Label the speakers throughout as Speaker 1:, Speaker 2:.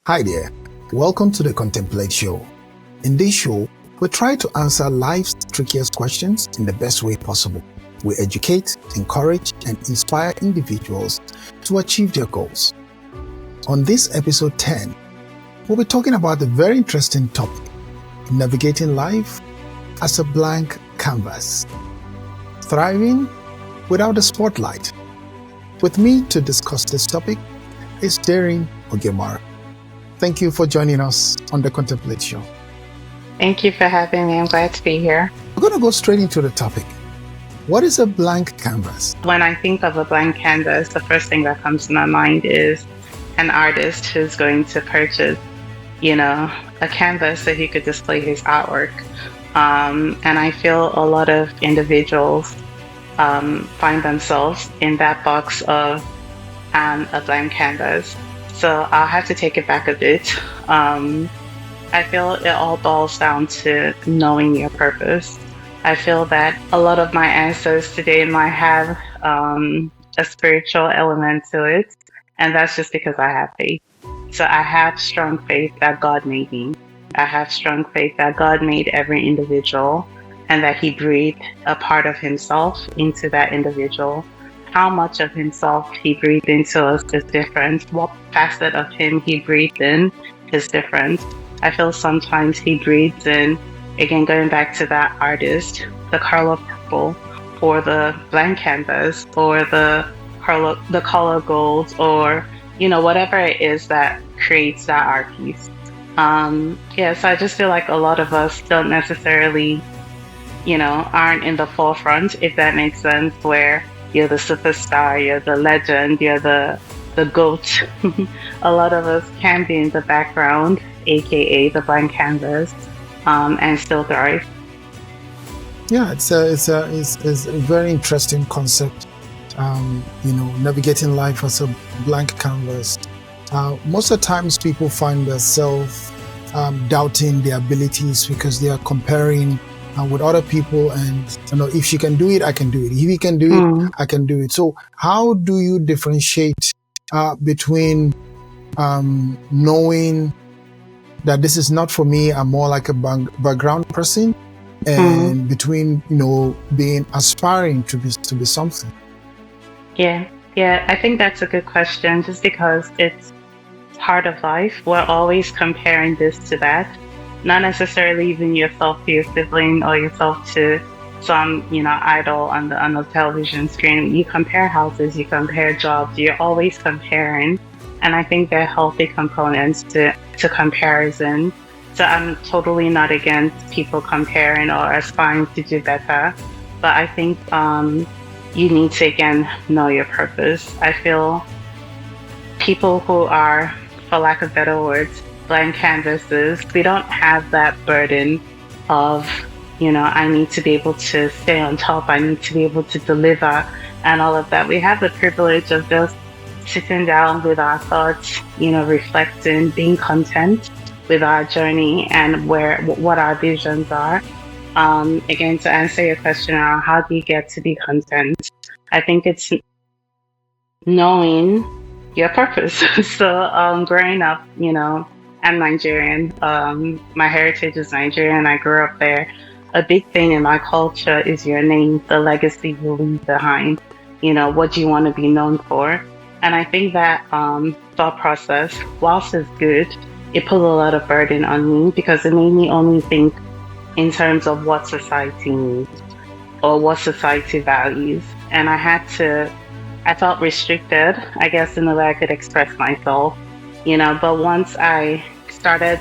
Speaker 1: Hi there. Welcome to the Contemplate show. In this show, we try to answer life's trickiest questions in the best way possible. We educate, encourage, and inspire individuals to achieve their goals. On this episode 10, we'll be talking about the very interesting topic, navigating life as a blank canvas. Thriving without a spotlight. With me to discuss this topic is Derin, Ogie. Thank you for joining us on the Contemplate show.
Speaker 2: Thank you for having me. I'm glad to be here.
Speaker 1: We're going to go straight into the topic. What is a blank canvas?
Speaker 2: When I think of a blank canvas, the first thing that comes to my mind is an artist who's going to purchase, a canvas so he could display his artwork. And I feel a lot of individuals find themselves in that box of a blank canvas. So I'll have to take it back a bit. I feel it all boils down to knowing your purpose. I feel that a lot of my answers today might have a spiritual element to it, and that's just because I have faith. So I have strong faith that God made me. I have strong faith that God made every individual and that He breathed a part of Himself into that individual. How much of Himself He breathed into us is different. What facet of Him He breathed in is different. I feel sometimes He breathes in, again, going back to that artist, the color purple, or the blank canvas, or the color gold, or whatever it is that creates that art piece. So I just feel like a lot of us don't necessarily, aren't in the forefront, if that makes sense, where you're the superstar, you're the legend, you're the GOAT. A lot of us can be in the background, aka the blank canvas, and still thrive.
Speaker 1: Yeah, it's a very interesting concept. Navigating life as a blank canvas. Most of the times, people find themselves doubting their abilities because they are comparing with other people, and if she can do it, I can do it. If he can do it, I can do it. So how do you differentiate between knowing that this is not for me, I'm more like a background person, and between being aspiring to be something?
Speaker 2: Yeah, I think that's a good question, just because it's part of life. We're always comparing this to that. Not necessarily even yourself to your sibling or yourself to some, idol on the television screen. You compare houses, you compare jobs, you're always comparing. And I think they're healthy components to comparison. So I'm totally not against people comparing or aspiring to do better. But I think you need to, again, know your purpose. I feel people who are, for lack of better words, blank canvases, we don't have that burden of, I need to be able to stay on top, I need to be able to deliver, and all of that. We have the privilege of just sitting down with our thoughts, reflecting, being content with our journey and what our visions are. Again, to answer your question, how do you get to be content? I think it's knowing your purpose. So growing up, I'm Nigerian. My heritage is Nigerian. I grew up there. A big thing in my culture is your name, the legacy you leave behind. What do you want to be known for? And I think that thought process, whilst it's good, it put a lot of burden on me because it made me only think in terms of what society needs or what society values. And I felt restricted, I guess, in the way I could express myself. But once I started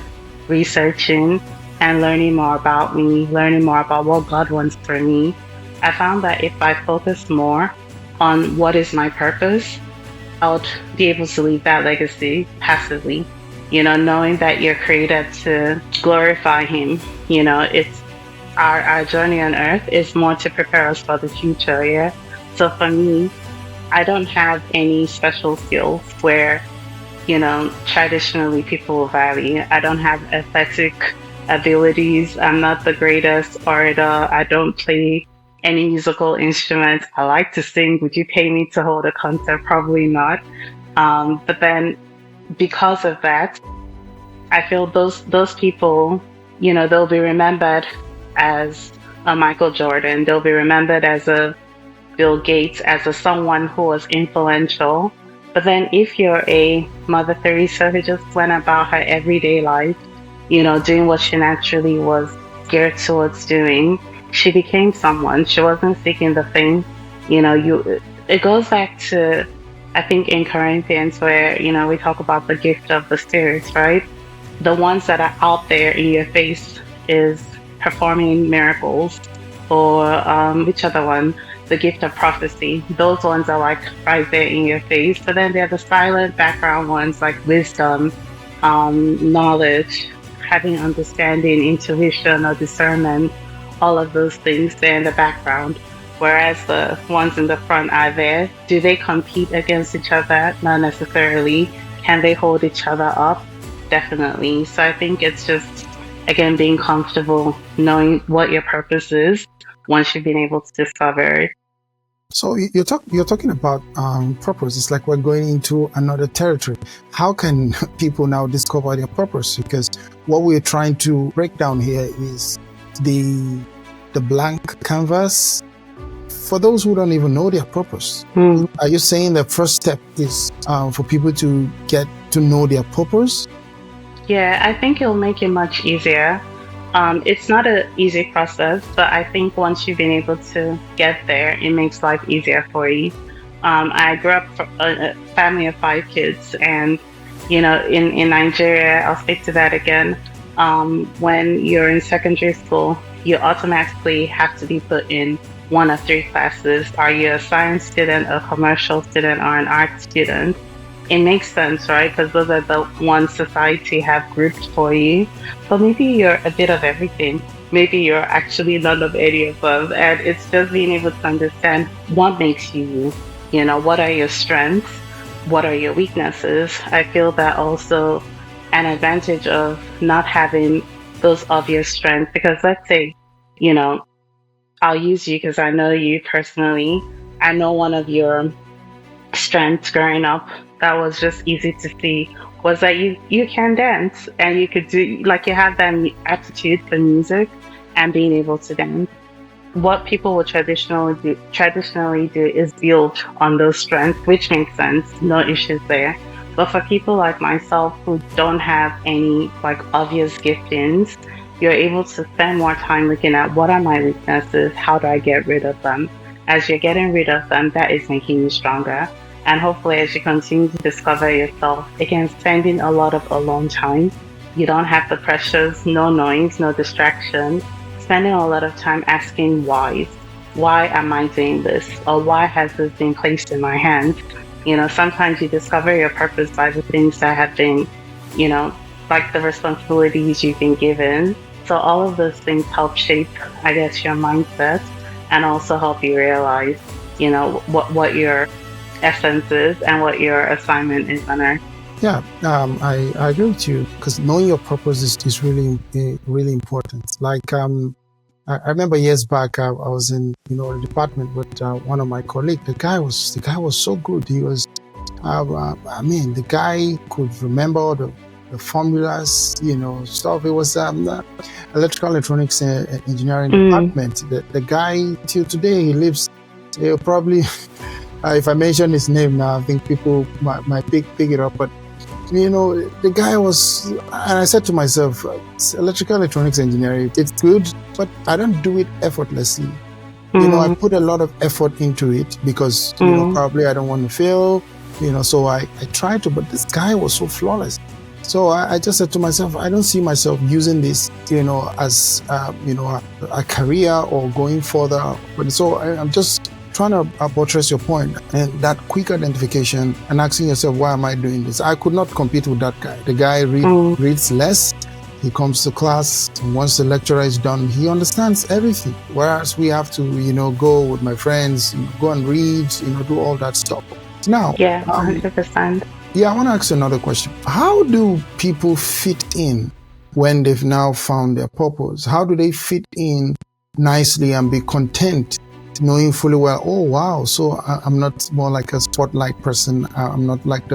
Speaker 2: researching and learning more about me, learning more about what God wants for me, I found that if I focus more on what is my purpose, I would be able to leave that legacy passively. Knowing that you're created to glorify Him. It's our journey on earth is more to prepare us for the future, yeah? So for me, I don't have any special skills where traditionally people will value. I don't have athletic abilities. I'm not the greatest orator. I don't play any musical instruments. I like to sing. Would you pay me to hold a concert? Probably not. But then because of that, I feel those people, they'll be remembered as a Michael Jordan. They'll be remembered as a Bill Gates, as a someone who was influential. But then if you're a Mother Teresa who just went about her everyday life, doing what she naturally was geared towards doing, she became someone. She wasn't seeking the fame. It goes back to, I think, in Corinthians where, we talk about the gift of the Spirit, right? The ones that are out there in your face is performing miracles, or which other one? The gift of prophecy. Those ones are like right there in your face. But then there are the silent background ones like wisdom, knowledge, having understanding, intuition or discernment, all of those things there in the background. Whereas the ones in the front are there. Do they compete against each other? Not necessarily. Can they hold each other up? Definitely. So I think it's just, again, being comfortable knowing what your purpose is once you've been able to discover it.
Speaker 1: So you're talking about purpose. It's like we're going into another territory. How can people now discover their purpose? Because what we're trying to break down here is the blank canvas for those who don't even know their purpose. Are you saying the first step is for people to get to know their purpose?
Speaker 2: Yeah, I think it'll make it much easier. It's not an easy process, but I think once you've been able to get there, it makes life easier for you. I grew up from a family of 5 kids, and in Nigeria, I'll speak to that again. When you're in secondary school, you automatically have to be put in one of 3 classes. Are you a science student, a commercial student, or an art student? It makes sense, right? Because those are the ones society have grouped for you. But maybe you're a bit of everything. Maybe you're actually none of any of them. And it's just being able to understand what makes you you. What are your strengths? What are your weaknesses? I feel that also an advantage of not having those obvious strengths. Because let's say, I'll use you because I know you personally. I know one of your strengths growing up that was just easy to see was that you can dance, and you could do, like, you have that aptitude for music and being able to dance. What people would traditionally do is build on those strengths, which makes sense, no issues there. But for people like myself who don't have any like obvious giftings, you're able to spend more time looking at what are my weaknesses, how do I get rid of them. As you're getting rid of them, that is making you stronger. And hopefully as you continue to discover yourself, again, spending a lot of alone time. You don't have the pressures, no noise, no distraction. Spending a lot of time asking whys. Why am I doing this? Or why has this been placed in my hands? Sometimes you discover your purpose by the things that have been, like the responsibilities you've been given. So all of those things help shape, I guess, your mindset, and also help you realize, what your essence is and what your assignment is on earth.
Speaker 1: Yeah, I agree with you, because knowing your purpose is really, really important. Like, I remember years back, I was in, a department with one of my colleagues. The guy was so good. He was, the guy could remember all the formulas, stuff. It was electrical electronics engineering department. The guy till today, he lives. He'll probably, if I mention his name now, I think people might pick it up. But the guy was, and I said to myself, electrical electronics engineering, it's good, but I don't do it effortlessly. I put a lot of effort into it because, probably I don't want to fail, so I try to, but this guy was so flawless. So I just said to myself, I don't see myself using this, as, a career or going further. But so I'm just trying to buttress your point, and that quick identification and asking yourself, why am I doing this? I could not compete with that guy. The guy reads less. He comes to class, and once the lecturer is done, he understands everything. Whereas we have to, go with my friends, go and read, do all that stuff. Now,
Speaker 2: 100%.
Speaker 1: Yeah, I want to ask you another question. How do people fit in when they've now found their purpose? How do they fit in nicely and be content, knowing fully well, oh, wow, so I'm not more like a spotlight person. I'm not like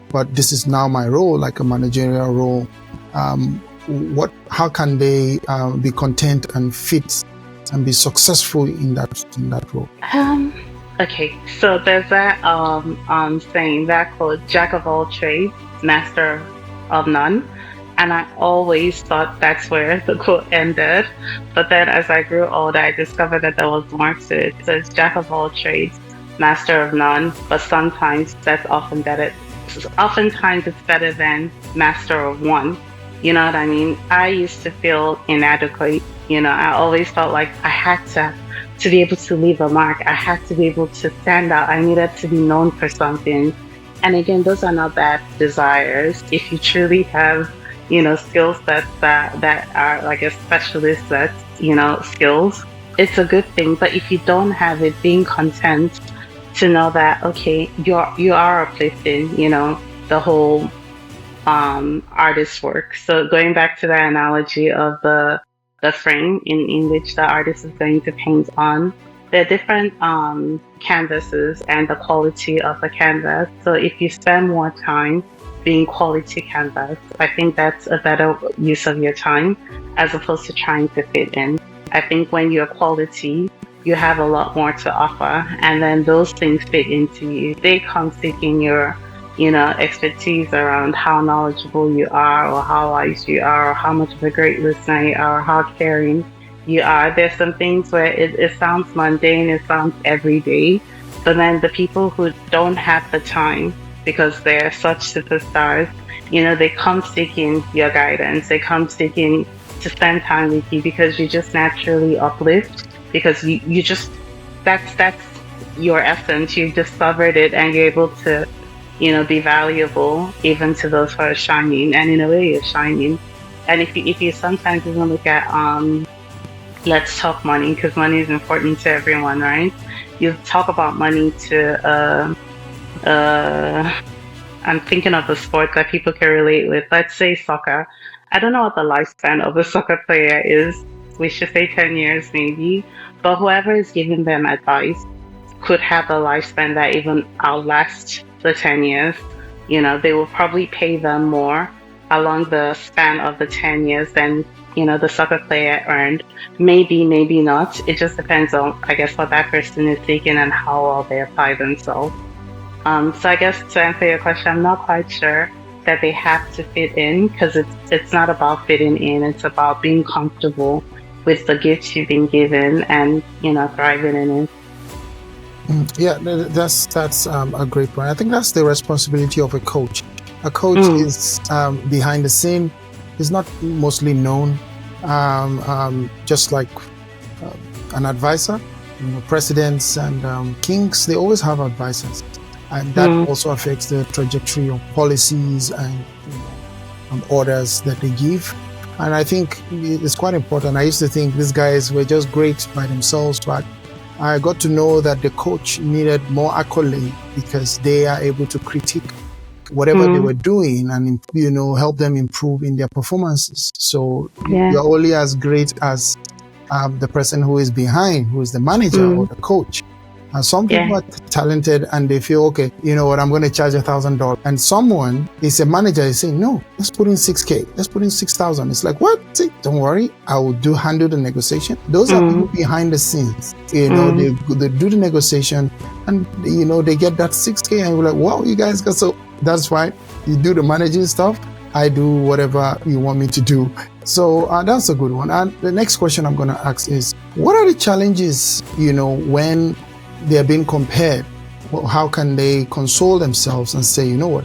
Speaker 1: but this is now my role, like a managerial role. how can they be content and fit and be successful in that role?
Speaker 2: Okay, so there's that saying that called "Jack of all trades, master of none," and I always thought that's where the quote ended. But then, as I grew older, I discovered that there was more to it. So it's "Jack of all trades, master of none," but sometimes that's often better. Oftentimes, it's better than master of one. You know what I mean? I used to feel inadequate. I always felt like I had to be able to leave a mark. I had to be able to stand out. I needed to be known for something. And again, those are not bad desires. If you truly have, skill sets that are like a specialist set, skills, it's a good thing. But if you don't have it, being content to know that, okay, you are uplifting, the whole artist's work. So going back to that analogy of the frame in which the artist is going to paint on. There are different canvases and the quality of the canvas. So if you spend more time being quality canvas, I think that's a better use of your time as opposed to trying to fit in. I think when you're quality, you have a lot more to offer, and then those things fit into you. They come seeking your expertise around how knowledgeable you are, or how wise you are, or how much of a great listener you are, or how caring you are. There's some things where it sounds mundane, it sounds everyday, but then the people who don't have the time because they're such superstars, they come seeking your guidance. They come seeking to spend time with you because you just naturally uplift, because you just, that's your essence. You discovered it and you're able to be valuable even to those who are shining, and in a way you're shining. And if you sometimes even look at let's talk money, because money is important to everyone, right? You talk about money to I'm thinking of a sport that people can relate with. Let's say soccer. I don't know what the lifespan of a soccer player is. We should say 10 years maybe, but whoever is giving them advice could have a lifespan that even outlasts the 10 years. They will probably pay them more along the span of the 10 years than, the soccer player earned. Maybe, maybe not. It just depends on, I guess, what that person is seeking and how well they apply themselves. So I guess to answer your question, I'm not quite sure that they have to fit in, because it's not about fitting in. It's about being comfortable with the gifts you've been given and, thriving in it.
Speaker 1: Yeah, that's a great point. I think that's the responsibility of a coach. A coach is behind the scene, is not mostly known, just like an advisor. Presidents and kings, they always have advisors, and that also affects the trajectory of policies and orders that they give. And I think it's quite important. I used to think these guys were just great by themselves, but I got to know that the coach needed more accolade because they are able to critique whatever they were doing and help them improve in their performances. So you're only as great as the person who is behind, who is the manager or the coach. And some people are talented and they feel, okay, you know what, I'm going to charge $1,000. And someone is a manager is saying, no, let's put in $6,000, let's put in $6,000. It's like, what? See, don't worry, I will handle the negotiation. Those are people behind the scenes. They do the negotiation and they get that $6,000 and we're like, wow, you guys got so. That's why you do the managing stuff. I do whatever you want me to do. So that's a good one. And the next question I'm going to ask is, what are the challenges, when they're being compared? Well, how can they console themselves and say, you know what,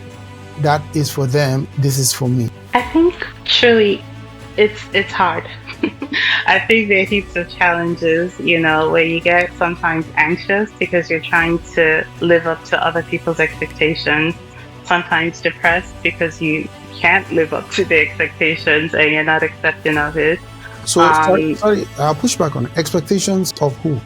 Speaker 1: that is for them, this is for me?
Speaker 2: I think truly it's hard. I think there are heaps of challenges, where you get sometimes anxious because you're trying to live up to other people's expectations, sometimes depressed because you can't live up to the expectations and you're not accepting of it.
Speaker 1: So sorry, I'll push back on it. Expectations of who?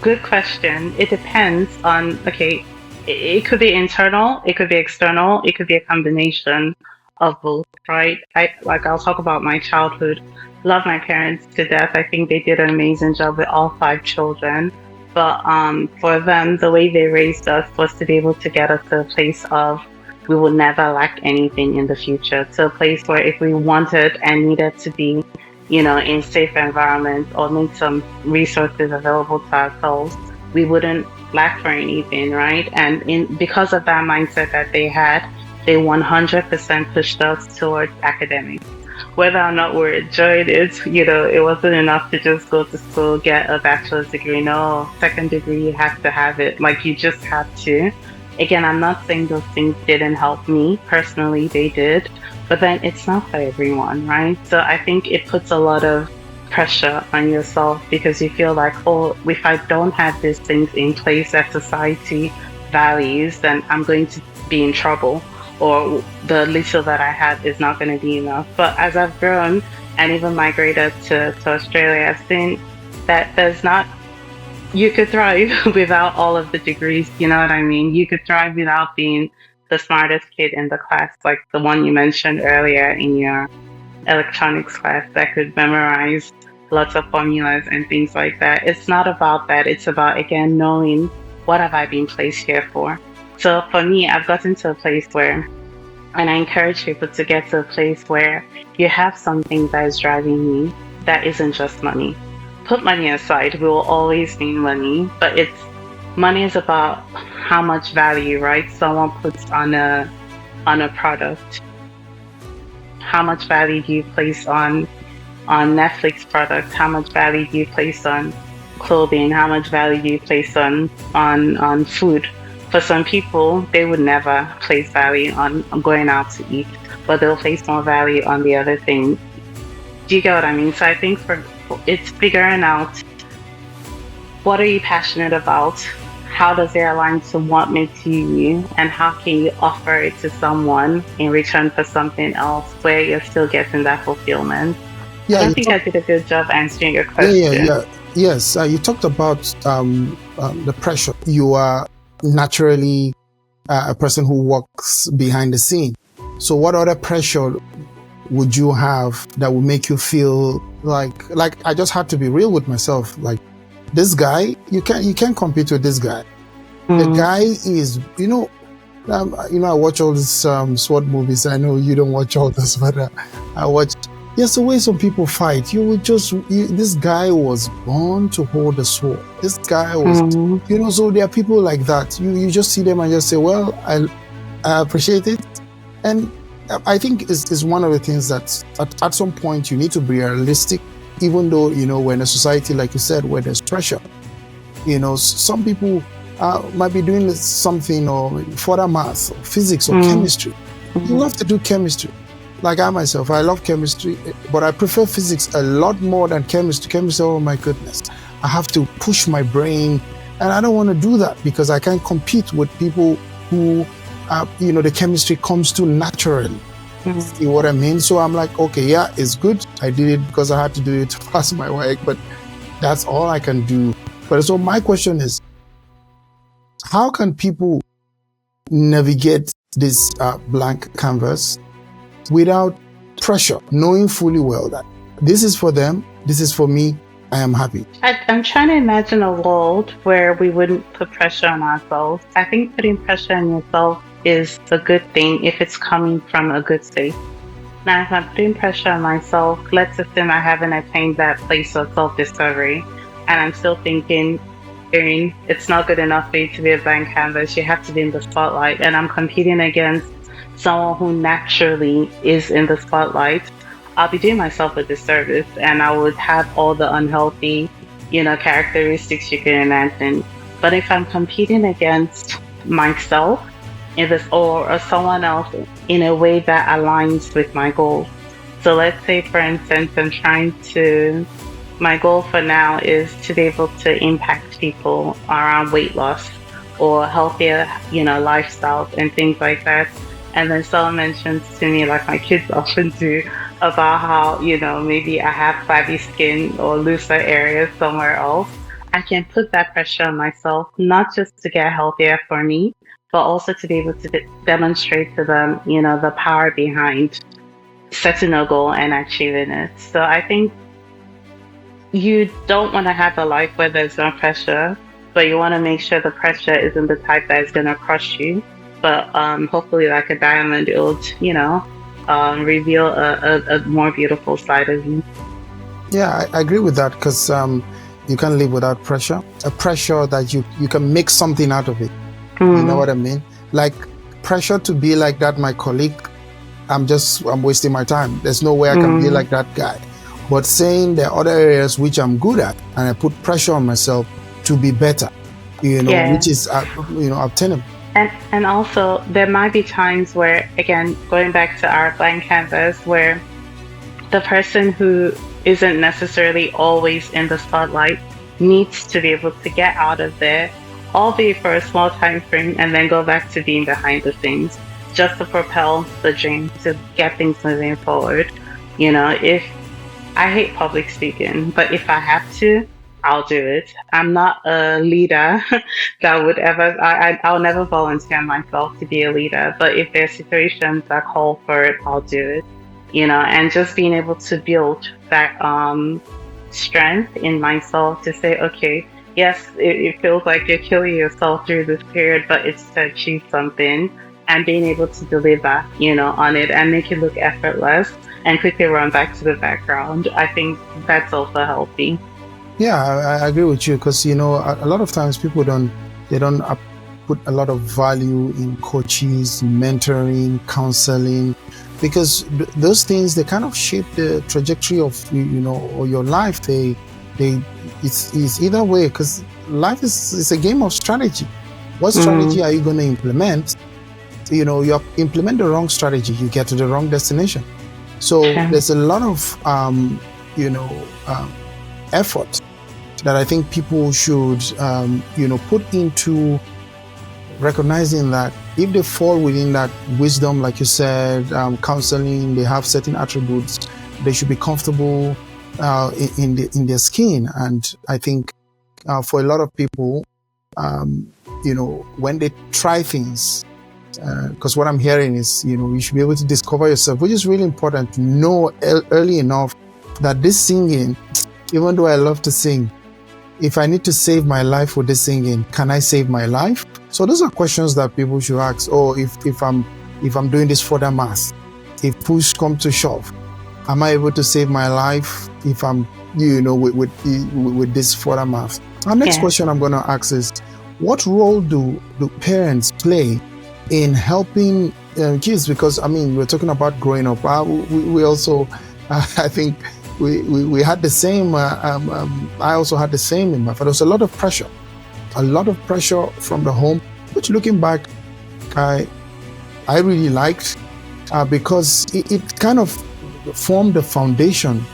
Speaker 2: Good question. It depends on, it could be internal, it could be external, it could be a combination of both, right? I'll talk about my childhood. Love my parents to death. I think they did an amazing job with all 5 children. But for them, the way they raised us was to be able to get us to a place of we would never lack anything in the future, to a place where if we wanted and needed to be, in safe environments or make some resources available to ourselves, we wouldn't lack for anything, right? And because of that mindset that they had, they 100% pushed us towards academics. Whether or not we enjoyed it, it wasn't enough to just go to school, get a bachelor's degree. No, second degree, you have to have it. Like, you just have to. Again, I'm not saying those things didn't help me. Personally, they did. But then it's not for everyone, right? So I think it puts a lot of pressure on yourself because you feel like, oh, if I don't have these things in place that society values, then I'm going to be in trouble, or the little that I have is not going to be enough. But as I've grown and even migrated to Australia, I've seen that you could thrive without all of the degrees, you know what I mean? You could thrive without being the smartest kid in the class, like the one you mentioned earlier in your electronics class that could memorize lots of formulas and things like that. It's not about that. It's about, again, knowing what have I been placed here for. So for me, I've gotten to a place where, and I encourage people to get to a place where you have something that is driving you that isn't just money. Put money aside, we will always need money, but money is about how much value, right? Someone puts on a product. How much value do you place on Netflix products? How much value do you place on clothing? How much value do you place on food? For some people, they would never place value on going out to eat, but they'll place more value on the other things. Do you get what I mean? So I think it's figuring out, what are you passionate about? How does it align to what makes you, and how can you offer it to someone in return for something else where you're still getting that fulfillment?
Speaker 1: Yeah,
Speaker 2: I don't think I did a good job answering your question.
Speaker 1: Yes, you talked about the pressure. You are naturally a person who works behind the scene. So what other pressure would you have that would make you feel like I just had to be real with myself? Like, this guy, you can't compete with this guy. The guy is, I watch all these SWAT movies. I know you don't watch all this, but I watch. Yes, the way some people fight, this guy was born to hold a sword. This guy was, so there are people like that. You just see them and just say, well, I appreciate it. And I think it's one of the things that at some point you need to be realistic, even though, we're in a society, like you said, where there's pressure. Some people might be doing something, or further math, or physics, or chemistry. You love to do chemistry. Like I myself, I love chemistry, but I prefer physics a lot more than chemistry. Chemistry, oh my goodness. I have to push my brain, and I don't want to do that because I can't compete with people who, the chemistry comes to naturally. See what I mean? So I'm like, okay, yeah, it's good. I did it because I had to do it to pass my work, but that's all I can do. But so my question is, how can people navigate this blank canvas without pressure, knowing fully well that this is for them, this is for me, I am happy?
Speaker 2: I'm trying to imagine a world where we wouldn't put pressure on ourselves. I think putting pressure on yourself is a good thing if it's coming from a good space. Now, if I'm putting pressure on myself, let's assume I haven't attained that place of self-discovery, and I'm still thinking, Derin, it's not good enough for you to be a blank canvas, you have to be in the spotlight, and I'm competing against someone who naturally is in the spotlight, I'll be doing myself a disservice, and I would have all the unhealthy, characteristics you can imagine. But if I'm competing against myself in this, or someone else in a way that aligns with my goals. So let's say, for instance, my goal for now is to be able to impact people around weight loss or healthier, lifestyles and things like that. And then someone mentions to me, like my kids often do, about how, maybe I have flabby skin or looser areas somewhere else. I can put that pressure on myself, not just to get healthier for me, but also to be able to demonstrate to them, the power behind setting a goal and achieving it. So I think you don't want to have a life where there's no pressure, but you want to make sure the pressure isn't the type that is going to crush you. but hopefully, like a diamond, reveal a more beautiful side of you.
Speaker 1: Yeah, I agree with that because you can't live without pressure. A pressure that you can make something out of it. You know what I mean? Like pressure to be like that, my colleague, I'm wasting my time. There's no way I can be like that guy. But saying there are other areas which I'm good at, and I put pressure on myself to be better, which is, obtainable.
Speaker 2: And also, there might be times where, again, going back to our blank canvas, where the person who isn't necessarily always in the spotlight needs to be able to get out of there, albeit for a small time frame, and then go back to being behind the scenes, just to propel the dream, to get things moving forward. If I hate public speaking, but if I have to, I'll do it. I'm not a leader that would ever, I'll never volunteer myself to be a leader, but if there's situations that call for it, I'll do it. And just being able to build that strength in myself to say, okay, yes, it feels like you're killing yourself through this period, but it's to achieve something, and being able to deliver, on it and make it look effortless and quickly run back to the background. I think that's also healthy.
Speaker 1: Yeah, I agree with you because, a lot of times people don't put a lot of value in coaches, mentoring, counseling, because those things, they kind of shape the trajectory of, or your life. It's either way, because life is a game of strategy. What strategy are you going to implement? You implement the wrong strategy, you get to the wrong destination. So there's a lot of, effort that I think people should, put into recognizing that if they fall within that wisdom, like you said, counseling, they have certain attributes, they should be comfortable in their skin. And I think for a lot of people, when they try things, because what I'm hearing is, you should be able to discover yourself, which is really important to know early enough that this singing, even though I love to sing, if I need to save my life with this singing, can I save my life? So those are questions that people should ask. Or if I'm doing this further mass, if push comes to shove, am I able to save my life if I'm, with this further mass? Our next question I'm going to ask is, what role do parents play in helping kids? Because we're talking about growing up. We also, I think, we had the same. I also had the same in my father. There was a lot of pressure from the home, which looking back, I really liked because it kind of formed the foundation.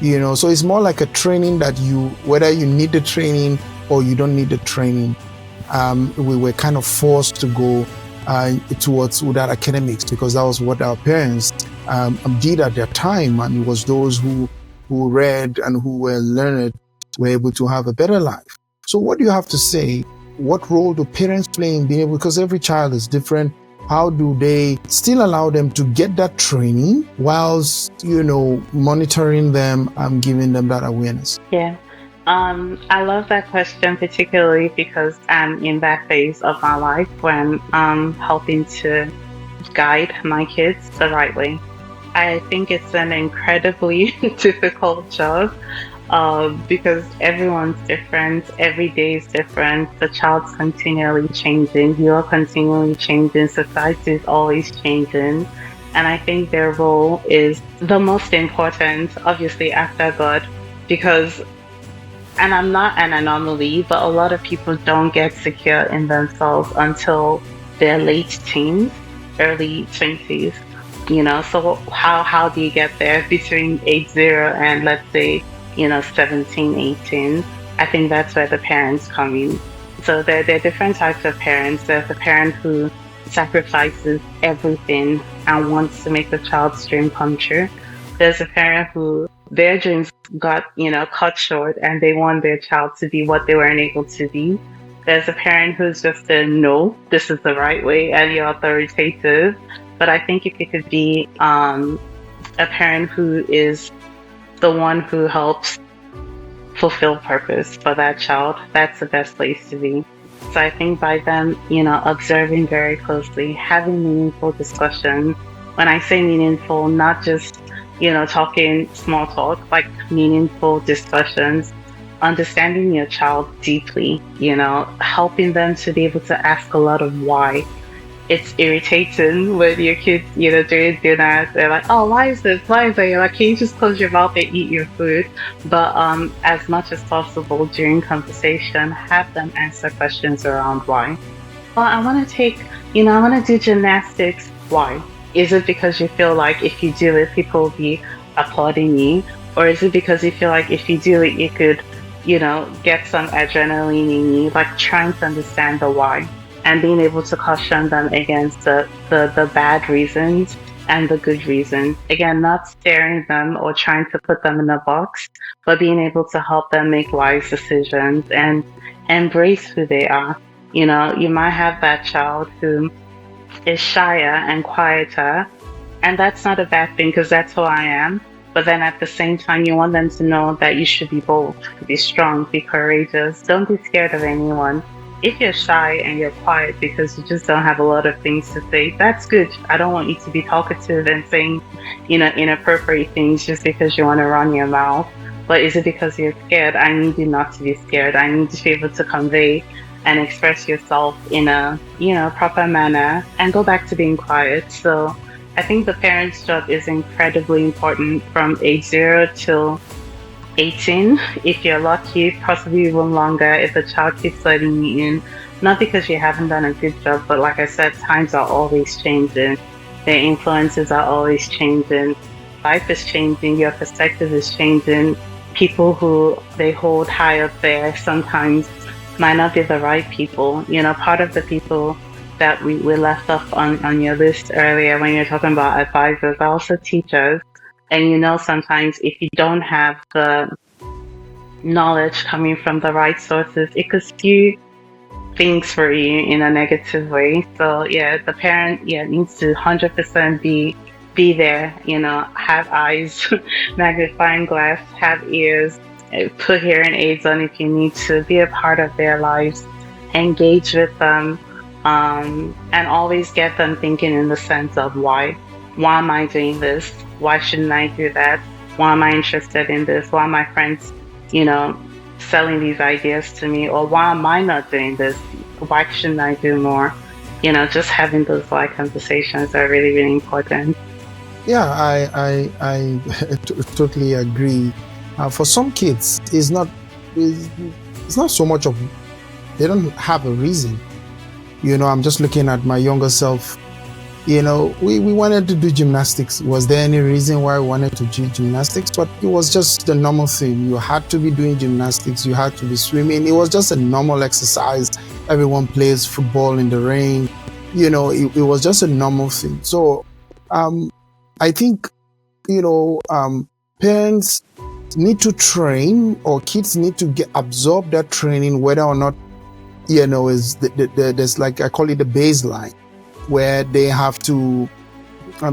Speaker 1: So it's more like a training that whether you need the training or you don't need the training. We were kind of forced to go towards that academics because that was what our parents did at their time, and it was those who read and who were learned were able to have a better life. So what do you have to say? What role do parents play in being able, because every child is different, how do they still allow them to get that training whilst, monitoring them and giving them that awareness?
Speaker 2: Yeah. I love that question, particularly because I'm in that phase of my life when I'm helping to guide my kids the right way. I think it's an incredibly difficult job because everyone's different, every day is different, the child's continually changing, you're continually changing, society is always changing. And I think their role is the most important, obviously, after God, because, and I'm not an anomaly, but a lot of people don't get secure in themselves until their late teens, early 20s. So how do you get there between age 0 and let's say, 17, 18? I think that's where the parents come in. So there are different types of parents. There's a parent who sacrifices everything and wants to make the child's dream come true. There's a parent who their dreams got, cut short and they want their child to be what they weren't able to be. There's a parent who's just a no, this is the right way, and you're authoritative. But I think if you could be a parent who is the one who helps fulfill purpose for that child, that's the best place to be. So I think by them, observing very closely, having meaningful discussions. When I say meaningful, not just, talking small talk, like meaningful discussions, understanding your child deeply, helping them to be able to ask a lot of why. It's irritating when your kids, during dinner, they're like, "Oh, why is this? Why is that?" You're like, "Can you just close your mouth and eat your food?" But as much as possible during conversation, have them answer questions around why. Well, I want to do gymnastics. Why? Is it because you feel like if you do it, people will be applauding you? Or is it because you feel like if you do it, you could, get some adrenaline in you? Like trying to understand the why and being able to caution them against the bad reasons and the good reasons. Again, not staring them or trying to put them in a box, but being able to help them make wise decisions and embrace who they are. You might have that child who is shyer and quieter, and that's not a bad thing because that's who I am. But then at the same time, you want them to know that you should be bold, be strong, be courageous. Don't be scared of anyone. If you're shy and you're quiet because you just don't have a lot of things to say, that's good. I don't want you to be talkative and saying, inappropriate things just because you want to run your mouth. But is it because you're scared? I need you not to be scared. I need you to be able to convey and express yourself in a, proper manner and go back to being quiet. So I think the parent's job is incredibly important from age 0 till 18. If you're lucky, possibly even longer if the child keeps letting you in. Not because you haven't done a good job, but like I said, times are always changing. Their influences are always changing. Life is changing. Your perspective is changing. People who they hold high up there sometimes might not be the right people. Part of the people that we left off on your list earlier when you're talking about advisors are also teachers. And sometimes if you don't have the knowledge coming from the right sources, it could skew things for you in a negative way. So yeah, the parent needs to 100% be there, have eyes, magnifying glass, have ears, put hearing aids on if you need to, be a part of their lives, engage with them, and always get them thinking in the sense of why. Why am I doing this? Why shouldn't I do that? Why am I interested in this? Why are my friends, selling these ideas to me? Or why am I not doing this? Why shouldn't I do more? Just having those conversations are really, really important.
Speaker 1: Yeah, I totally agree. For some kids, it's not so much of, they don't have a reason. I'm just looking at my younger self. We wanted to do gymnastics. Was there any reason why we wanted to do gymnastics? But it was just the normal thing. You had to be doing gymnastics. You had to be swimming. It was just a normal exercise. Everyone plays football in the rain. It was just a normal thing. So I think, parents need to train, or kids need to absorb that training, whether or not, is there's like, I call it the baseline, where they have to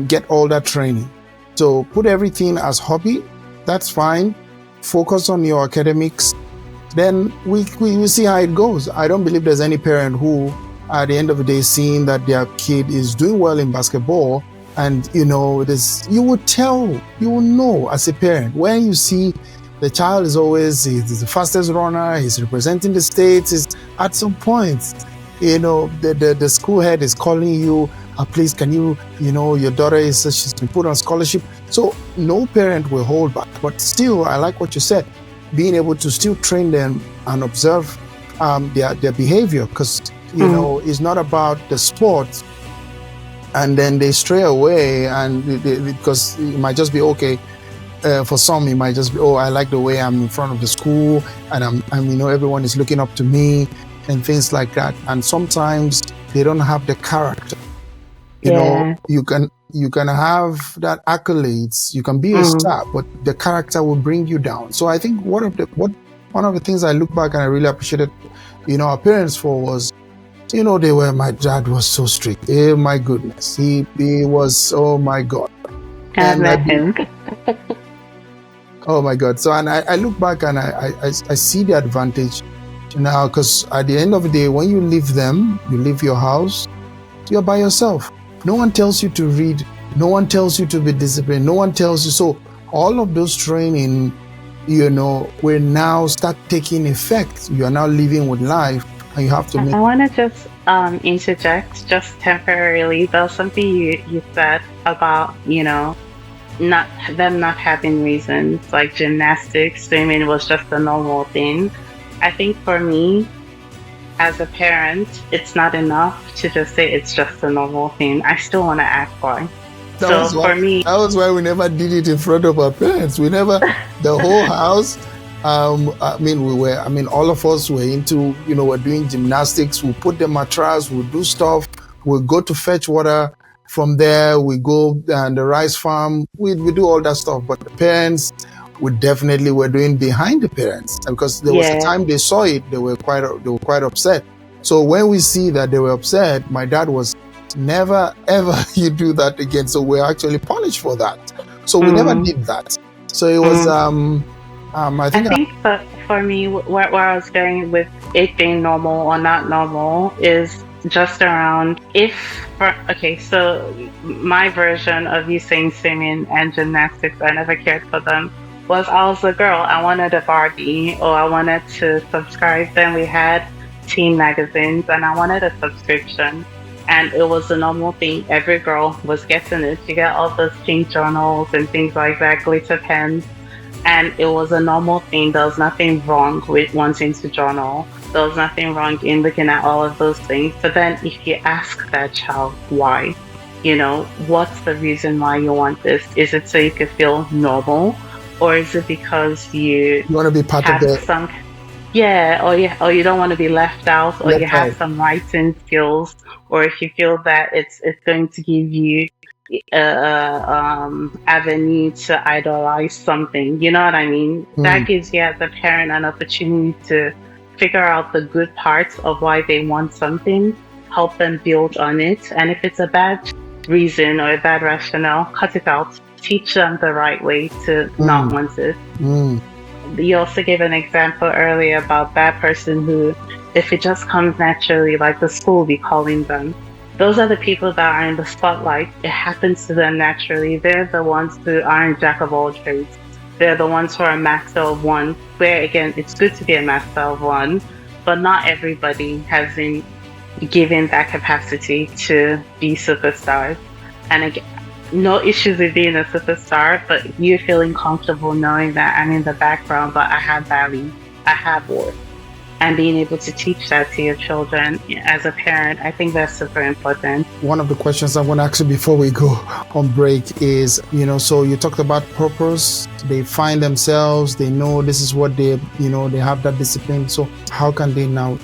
Speaker 1: get all that training. So put everything as hobby, that's fine. Focus on your academics. Then we see how it goes. I don't believe there's any parent who, at the end of the day, seeing that their kid is doing well in basketball, and you will know as a parent when you see the child is always he's the fastest runner, he's representing the state. At some point, the school head is calling you, please, can you, your daughter she's been put on scholarship. So no parent will hold back. But still, I like what you said, being able to still train them and observe their behavior, because it's not about the sport and then they stray away, and because it might just be okay. For some, it might just be, I like the way I'm in front of the school, and I'm everyone is looking up to me, and things like that. And sometimes they don't have the character. You can have that accolades, you can be a star, but the character will bring you down. So I think one of the things I look back and I really appreciated, our parents for was, my dad was so strict. Oh my goodness, he was, oh my God. Oh my God. So, and I look back and I see the advantage, Now, because at the end of the day, when you leave them, you leave your house, you're by yourself. No one tells you to read. No one tells you to be disciplined. No one tells you. So all of those training, will now start taking effect. You are now living with life, and you have to make.
Speaker 2: I want to just interject just temporarily. There was something you said about, not them not having reasons, like gymnastics, swimming was just a normal thing. I think for me, as a parent, it's not enough to just say it's just a normal thing. I still want to ask why. For me,
Speaker 1: that was why we never did it in front of our parents. We never, the whole house. All of us were into, we're doing gymnastics. We put the mattress, we do stuff. We go to fetch water. From there, we go and the rice farm. We do all that stuff. But the parents, we definitely were doing behind the parents, because there was a time they saw it. They were quite upset. So when we see that they were upset, my dad was, never ever you do that again. So we're actually punished for that. So we never did that. So it was. I think
Speaker 2: that for me, where I was going with it being normal or not normal is just around so my version of you saying swimming and gymnastics, I never cared for them, was I was a girl. I wanted a Barbie, or I wanted to subscribe. Then we had teen magazines, and I wanted a subscription. And it was a normal thing. Every girl was getting it. You get all those pink journals and things like that, glitter pens. And it was a normal thing. There was nothing wrong with wanting to journal. There was nothing wrong in looking at all of those things. But then if you ask that child why, what's the reason why you want this? Is it so you can feel normal? Or is it because you
Speaker 1: want to be part of it?
Speaker 2: Or you don't want to be left out, or you have some writing skills, or if you feel that it's going to give you avenue to idolize something, you know what I mean? That gives you as a parent an opportunity to figure out the good parts of why they want something, help them build on it, and if it's a bad reason or a bad rationale, cut it out. Teach them the right way to not want it. You also gave an example earlier about that person who, if it just comes naturally, like the school will be calling them. Those are the people that are in the spotlight. It happens to them naturally. They're the ones who aren't jack of all trades. They're the ones who are master of one, where again, it's good to be a master of one, but not everybody has been given that capacity to be superstars. And again, no issues with being a superstar, but you feeling comfortable knowing that I'm in the background, but I have value, I have worth. And being able to teach that to your children as a parent, I think that's super important.
Speaker 1: One of the questions I want to ask you before we go on break is, so you talked about purpose. They find themselves, they know this is what they have that discipline. So how can they now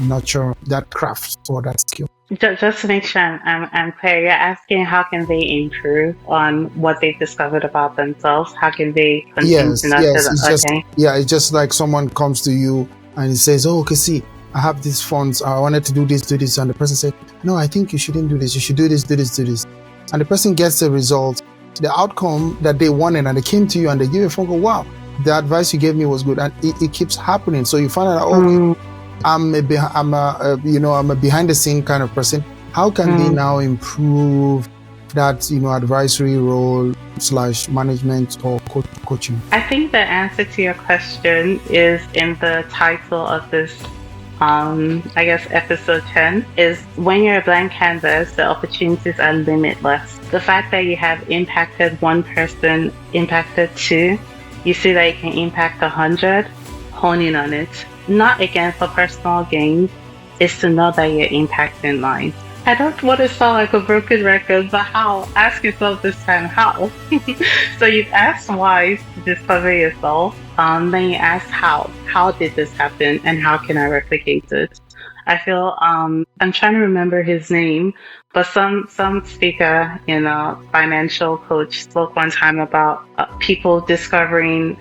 Speaker 1: nurture that craft or that skill?
Speaker 2: Just to make sure I'm clear, you're asking how can they improve on what they've discovered about themselves? How can they continue to nurture them?
Speaker 1: It's just like someone comes to you and he says, oh, okay, see, I have these funds. I wanted to do this. And the person said, no, I think you shouldn't do this. You should do this. And the person gets the result, the outcome that they wanted, and they came to you and they give you a phone call. Wow, the advice you gave me was good. And it keeps happening. So you find out, I'm a behind the scene kind of person. How can they now improve that, advisory role / management or coaching?
Speaker 2: I think the answer to your question is in the title of this, episode 10, is when you're a blank canvas, the opportunities are limitless. The fact that you have impacted one person, impacted two, you see that you can impact 100, hone in on it. Not again for personal gain, is to know that you're impacting lives. I don't want to sound like a broken record, but how? Ask yourself this time, how? So you've asked why to discover yourself. Then you ask how. How did this happen, and how can I replicate it? I feel I'm trying to remember his name, but some speaker, financial coach spoke one time about people discovering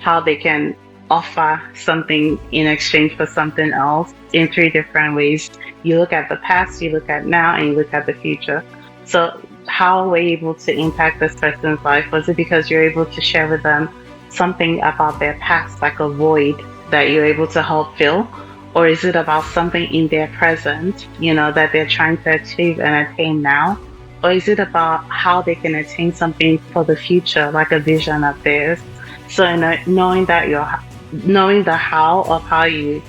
Speaker 2: how they can offer something in exchange for something else in 3 different ways. You look at the past, you look at now, and you look at the future. So how were you able to impact this person's life? Was it because you're able to share with them something about their past, like a void that you're able to help fill? Or is it about something in their present, that they're trying to achieve and attain now? Or is it about how they can attain something for the future, like a vision of theirs? So, knowing the how of how it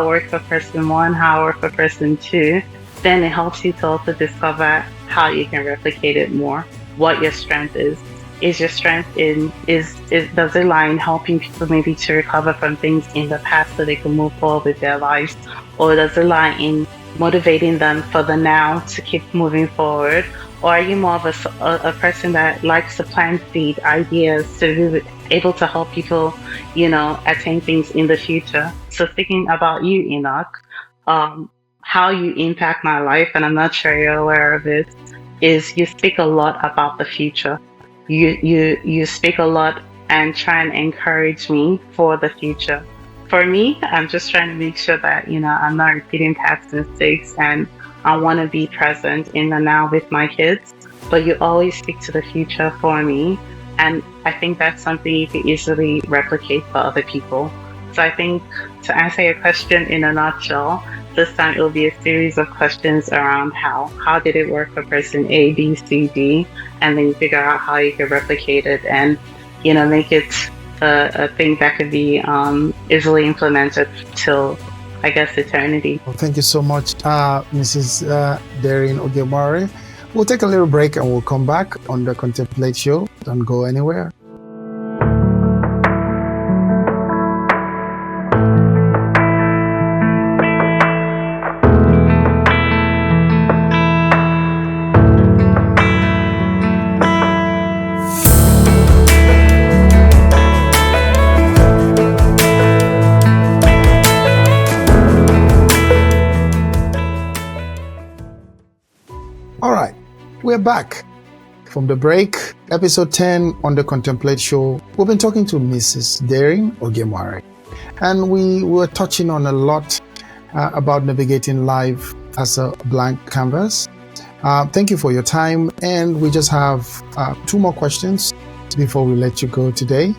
Speaker 2: works for person one, how it works for person two, then it helps you to also discover how you can replicate it more, what your strength is. Is your strength does it lie in helping people maybe to recover from things in the past so they can move forward with their lives? Or does it lie in motivating them for the now to keep moving forward? Or are you more of a person that likes to plant seed ideas to be able to help people, attain things in the future? So thinking about you, Enoch, how you impact my life, and I'm not sure you're aware of it, is you speak a lot about the future. You speak a lot and try and encourage me for the future. For me, I'm just trying to make sure that, I'm not repeating past mistakes, and I want to be present in the now with my kids. But you always speak to the future for me. And I think that's something you can easily replicate for other people. So I think, to answer your question in a nutshell, this time it will be a series of questions around how. How did it work for person A, B, C, D? And then you figure out how you can replicate it and, make it a thing that could be easily implemented till, I guess, eternity.
Speaker 1: Well, thank you so much, Mrs. Derin Ogie. We'll take a little break and we'll come back on the Contemplate show. Don't go anywhere. We're back from the break. Episode 10 on the Contemplate show. We've been talking to Mrs. Derin Ogie, and we were touching on a lot about navigating life as a blank canvas. Thank you for your time, and we just have 2 more questions before we let you go today.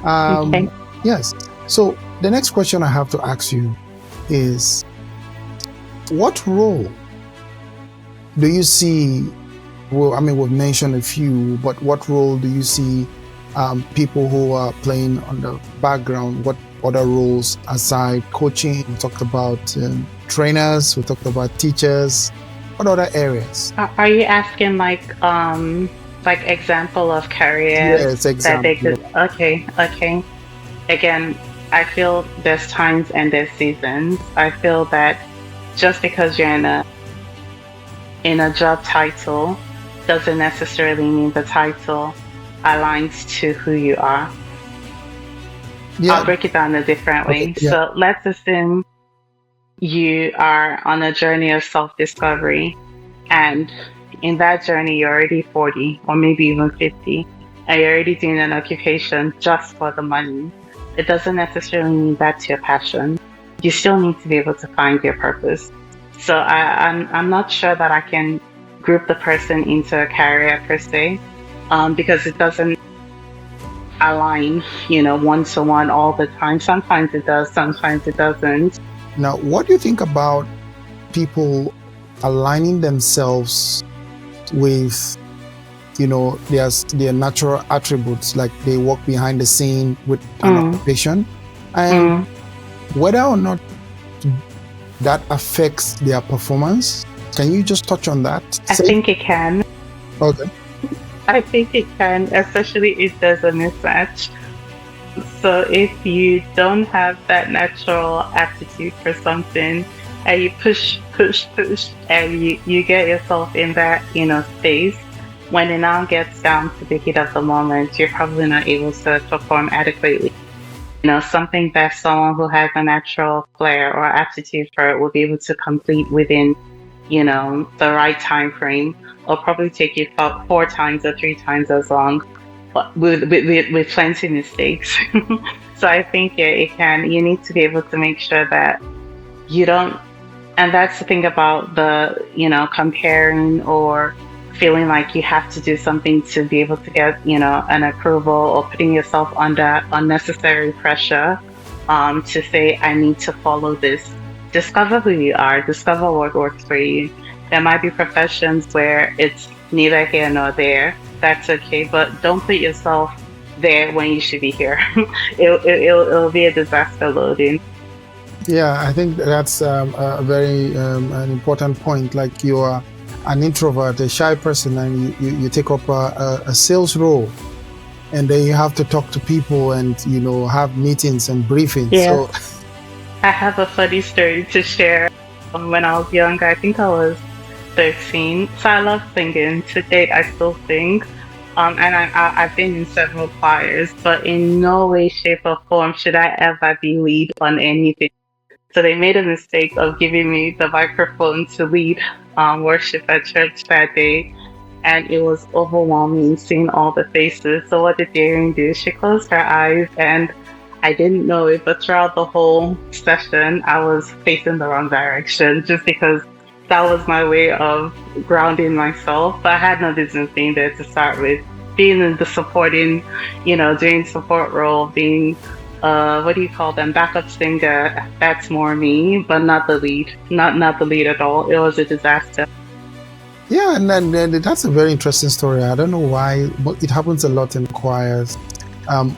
Speaker 2: Okay.
Speaker 1: Yes. So the next question I have to ask you is, what role do you see? Well, I mean, we've mentioned a few, but what role do you see people who are playing on the background? What other roles aside coaching? We talked about trainers. We talked about teachers. What other areas?
Speaker 2: Are you asking like example of careers?
Speaker 1: Yes, example.
Speaker 2: That they could. Okay. Again, I feel there's times and there's seasons. I feel that just because you're in a job title doesn't necessarily mean the title aligns to who you are. Yeah. I'll break it down a different way.
Speaker 1: Okay, yeah.
Speaker 2: So let's assume you are on a journey of self-discovery, and in that journey you're already 40 or maybe even 50, and you're already doing an occupation just for the money. It doesn't necessarily mean that's your passion. You still need to be able to find your purpose. So I'm not sure that I can group the person into a career per se, because it doesn't align, one-to-one all the time. Sometimes it does, sometimes it doesn't.
Speaker 1: Now, what do you think about people aligning themselves with, their natural attributes, like they work behind the scene with an occupation, and whether or not that affects their performance? Can you just touch on that?
Speaker 2: I think it can.
Speaker 1: Okay.
Speaker 2: I think it can, especially if there's a mismatch. So if you don't have that natural aptitude for something, and you push, and you get yourself in that, space, when it now gets down to the heat of the moment, you're probably not able to perform adequately. Something that someone who has a natural flair or aptitude for it will be able to complete within, the right time frame, will probably take you 4 times or 3 times as long, but with plenty of mistakes. So I think it can. You need to be able to make sure that you don't, and that's the thing about the, comparing or feeling like you have to do something to be able to get, an approval, or putting yourself under unnecessary pressure to say, I need to follow this. discover who you are, discover what works for you. There might be professions where it's neither here nor there. That's okay, but don't put yourself there when you should be here. It'll be a disaster loading.
Speaker 1: Yeah, I think that's a very an important point. Like you are an introvert, a shy person, and you take up a sales role, and then you have to talk to people and have meetings and briefings.
Speaker 2: Yes.
Speaker 1: So
Speaker 2: I have a funny story to share. When I was younger, I think I was 13. So I love singing. To date, I still sing. And I've been in several choirs, but in no way, shape, or form should I ever be lead on anything. So they made a mistake of giving me the microphone to lead worship at church that day. And it was overwhelming seeing all the faces. So what did Derin do? She closed her eyes, and I didn't know it, but throughout the whole session, I was facing the wrong direction just because that was my way of grounding myself. But I had no business being there to start with. Being in the supporting, doing support role, being what do you call them, backup singer, that's more me, but not the lead. Not the lead at all. It was a disaster.
Speaker 1: yeah, and then that's a very interesting story. I don't know why, but it happens a lot in choirs,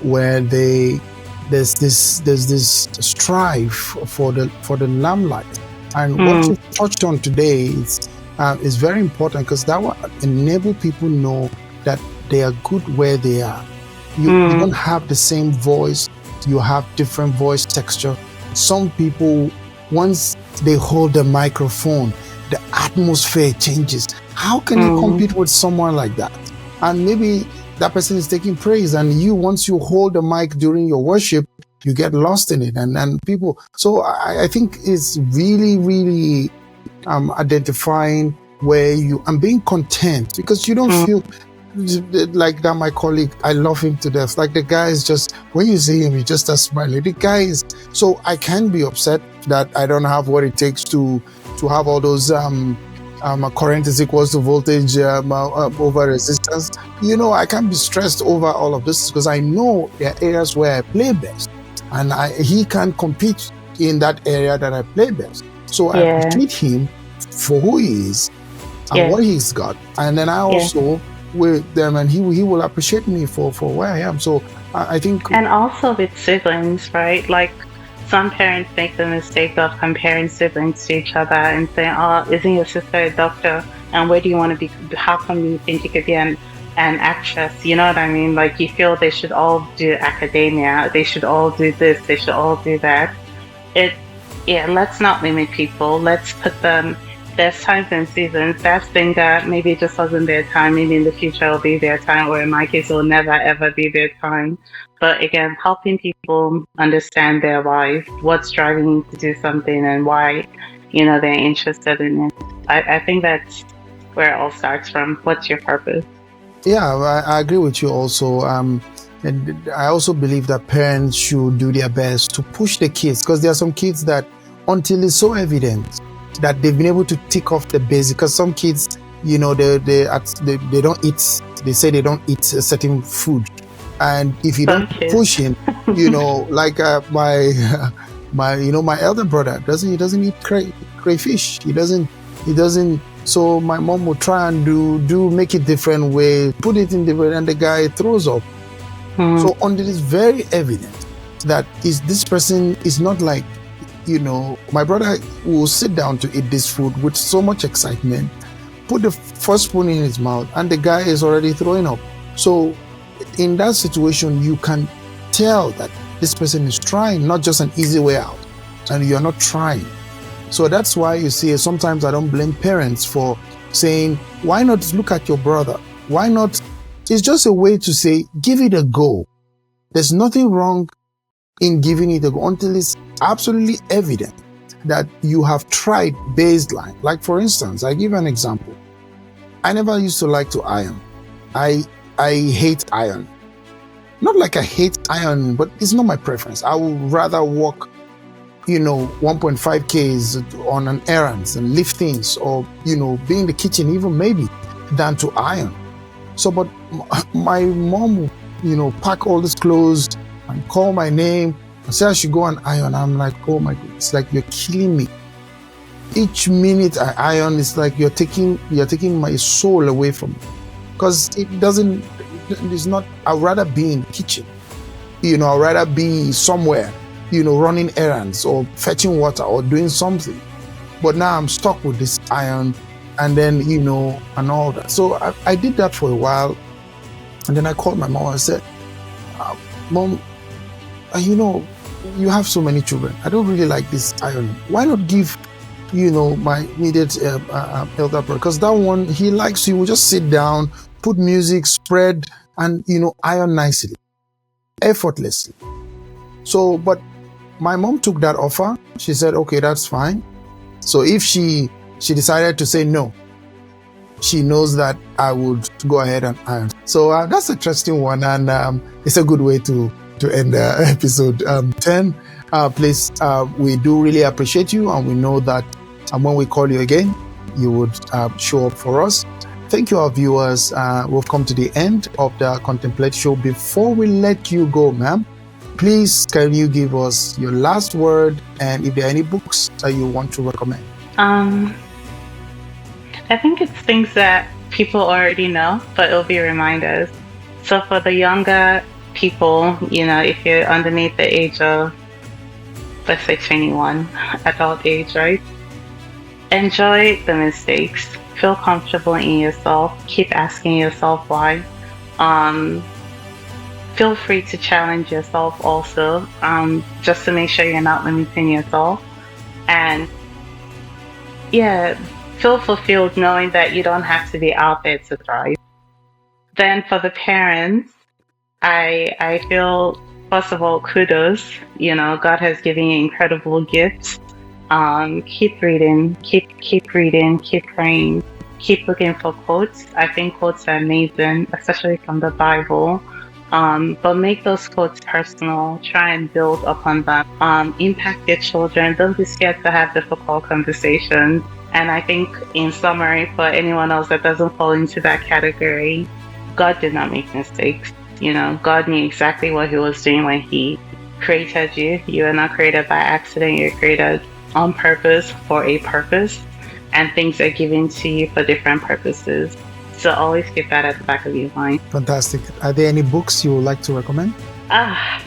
Speaker 1: where there's this strive for the limelight, and what you touched on today is very important, because that will enable people know that they are good where they are. You don't have the same voice. You have different voice texture. Some people, once they hold the microphone, the atmosphere changes. How can you compete with someone like that? And maybe that person is taking praise, and once you hold the mic during your worship, you get lost in it, and people. So I think it's really, really identifying where you and being content, because you don't feel like that. My colleague, I love him to death. Like, the guy is just, when you see him, you just start smiling. The guy is, so I can be upset that I don't have what it takes to have all those current is equals to voltage over resistance. I can't be stressed over all of this, because I know there are areas where I play best, and he can't compete in that area that I play best. So I appreciate him for who he is and what he's got, and then I also with them, and he will appreciate me for where I am. So I think,
Speaker 2: and also with siblings, right? Like, some parents make the mistake of comparing siblings to each other and saying, "Oh, isn't your sister a doctor? And where do you want to be? How come you think you could be an actress?" You know what I mean? Like, you feel they should all do academia, they should all do this, they should all do that. Let's not limit people. Let's put them. There's times and seasons. That singer, maybe it just wasn't their time. Maybe in the future will be their time, or in my case, it will never ever be their time. But again, helping people understand their life, what's driving you to do something, and why, they're interested in it. I think that's where it all starts from. What's your purpose?
Speaker 1: Yeah, I agree with you also. And I also believe that parents should do their best to push the kids, because there are some kids that, until it's so evident that they've been able to tick off the basic, because some kids, they don't eat. They say they don't eat a certain food, and if you don't push him, like my elder brother doesn't eat crayfish. He doesn't. So my mom will try and make it different way, put it in different, and the guy throws up. So until it's very evident that this person is not like, my brother will sit down to eat this food with so much excitement, put the first spoon in his mouth, and the guy is already throwing up. So in that situation, you can tell that this person is trying, not just an easy way out, and you're not trying. So that's why you see, sometimes I don't blame parents for saying, why not look at your brother? Why not? It's just a way to say, give it a go. There's nothing wrong in giving it a go until it's absolutely evident that you have tried baseline. Like, for instance, I give an example. I never used to like to iron. I hate iron. Not like I hate iron, but it's not my preference. I would rather walk 1.5 Ks on an errands and lift things, or be in the kitchen even maybe, than to iron. So, but my mom would pack all these clothes and call my name and say I should go and iron. I'm like, oh my God, it's like you're killing me. each minute I iron, it's like you're taking my soul away from me, because it's not. I'd rather be in the kitchen, I'd rather be somewhere, running errands or fetching water or doing something. But now I'm stuck with this iron, and then and all that. So I did that for a while, and then I called my mom and said, Mom, you have so many children. I don't really like this ironing. Why not give my immediate elder brother, because that one, he likes, he will just sit down, put music, spread, and iron nicely, effortlessly. So, but my mom took that offer. She said, okay, that's fine. So if she decided to say no, she knows that I would go ahead and iron. So that's an interesting one, and it's a good way to end episode 10. Please, we do really appreciate you, and we know that when we call you again, you would show up for us. Thank you, our viewers. We've come to the end of the Contemplate show. Before we let you go, ma'am, please, can you give us your last word, and if there are any books that you want to recommend?
Speaker 2: I think it's things that people already know, but it'll be reminders. So for the younger people, if you're underneath the age of, let's say 21, adult age, right? Enjoy the mistakes. Feel comfortable in yourself. Keep asking yourself why. Feel free to challenge yourself also, just to make sure you're not limiting yourself. And feel fulfilled knowing that you don't have to be out there to thrive. Then for the parents, I feel, first of all, kudos. God has given you incredible gifts. Keep reading, keep reading, keep praying, keep looking for quotes. I think quotes are amazing, especially from the Bible. But make those quotes personal. Try and build upon them. Impact your children. Don't be scared to have difficult conversations. And I think, in summary, for anyone else that doesn't fall into that category, God did not make mistakes. God knew exactly what He was doing when He created you. You are not created by accident. You're created on purpose for a purpose, and things are given to you for different purposes. So always keep that at the back of your mind.
Speaker 1: Fantastic. Are there any books you would like to recommend?
Speaker 2: I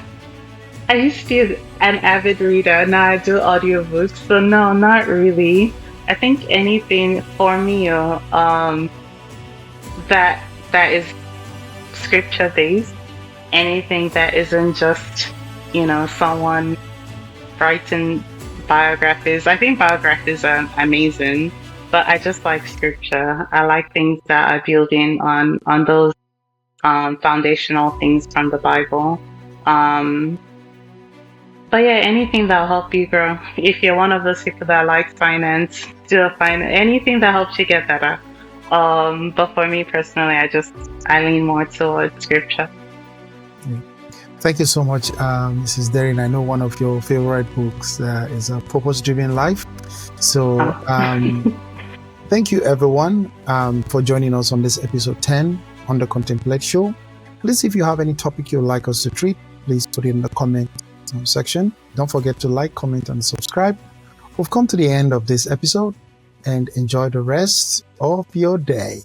Speaker 2: used to be an avid reader. Now I do audiobooks. So no, not really. I think anything for me that is scripture based, anything that isn't just someone writing biographies. I think biographies are amazing, but I just like scripture. I like things that are building on those foundational things from the Bible. But yeah, anything that'll help you grow. If you're one of those people that like finance, anything that helps you get better. But for me personally, I lean more towards scripture.
Speaker 1: Thank you so much, Mrs. Derin. I know one of your favorite books is A Purpose-Driven Life. So thank you, everyone, for joining us on this episode 10 on the Contemplate Show. Please, if you have any topic you'd like us to treat, please put it in the comment section. Don't forget to like, comment, and subscribe. We've come to the end of this episode, and enjoy the rest of your day.